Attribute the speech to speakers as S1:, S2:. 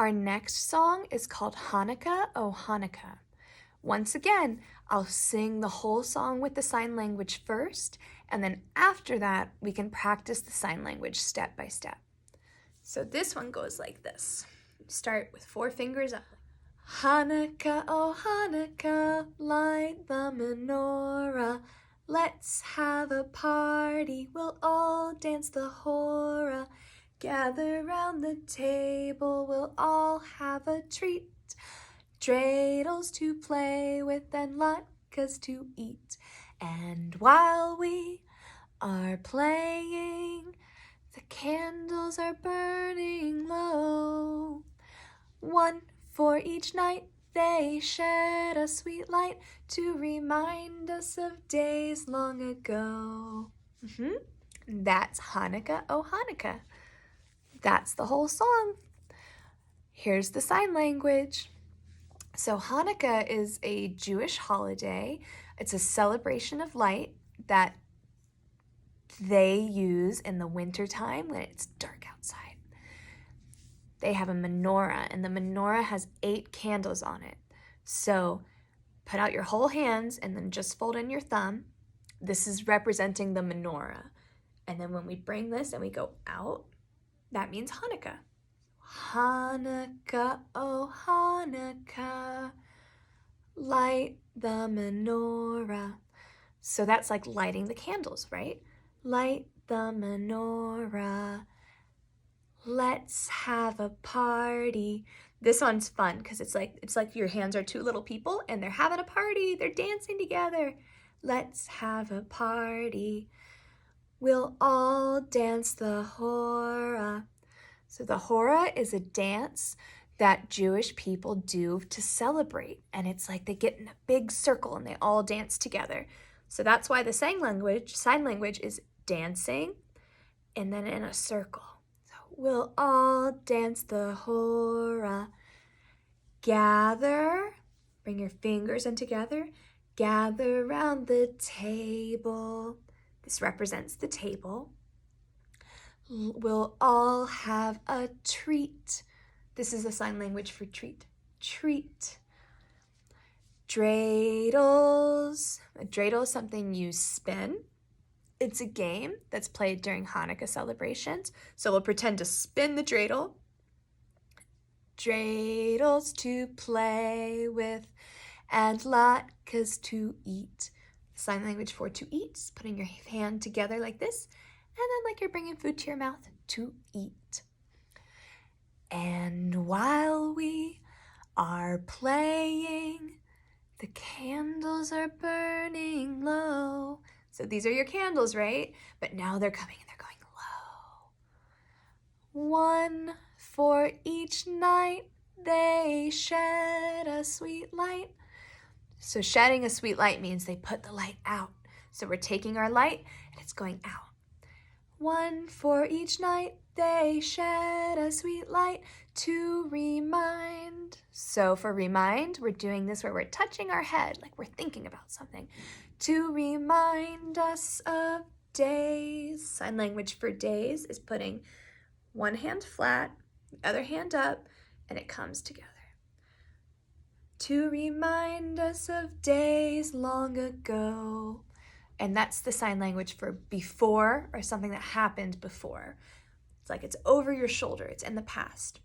S1: Our next song is called Hanukkah, Oh Hanukkah. Once again, I'll sing the whole song with the sign language first, and then after that, we can practice the sign language step by step. So this one goes like this. Start with 4 fingers up. Hanukkah, oh Hanukkah, light the menorah. Let's have a party, we'll all dance the hora. Gather round the table, we'll all have a treat. Dreidels to play with and latkes to eat. And while we are playing, the candles are burning low. One for each night, they shed a sweet light to remind us of days long ago. That's Hanukkah, oh Hanukkah. That's the whole song. Here's the sign language. So Hanukkah is a Jewish holiday. It's a celebration of light that they use in the wintertime when it's dark outside. They have a menorah, and the menorah has 8 candles on it. So put out your whole hands and then just fold in your thumb. This is representing the menorah. And then when we bring this and we go out, that means Hanukkah. Hanukkah, oh Hanukkah, light the menorah. So that's like lighting the candles, right? Light the menorah. Let's have a party. This one's fun because it's like your hands are 2 little people and they're having a party. They're dancing together. Let's have a party. We'll all dance the hora. So the hora is a dance that Jewish people do to celebrate. And it's like they get in a big circle and they all dance together. So that's why the sign language is dancing and then in a circle. So we'll all dance the hora. Gather, bring your fingers in together. Gather round the table. This represents the table. We'll all have a treat. This is the sign language for treat. Treat. Dreidels. A dreidel is something you spin. It's a game that's played during Hanukkah celebrations. So we'll pretend to spin the dreidel. Dreidels to play with and latkes to eat. Sign language for to eat is putting your hand together like this, and then like you're bringing food to your mouth, to eat. And while we are playing, the candles are burning low. So these are your candles, right? But now they're coming and they're going low. One for each night, they shed a sweet light. So shedding a sweet light means they put the light out. So we're taking our light and it's going out. One for each night, they shed a sweet light to remind. So for remind, we're doing this where we're touching our head, like we're thinking about something. To remind us of days. Sign language for days is putting one hand flat, the other hand up, and it comes together. To remind us of days long ago. And that's the sign language for before, or something that happened before. It's like it's over your shoulder, it's in the past.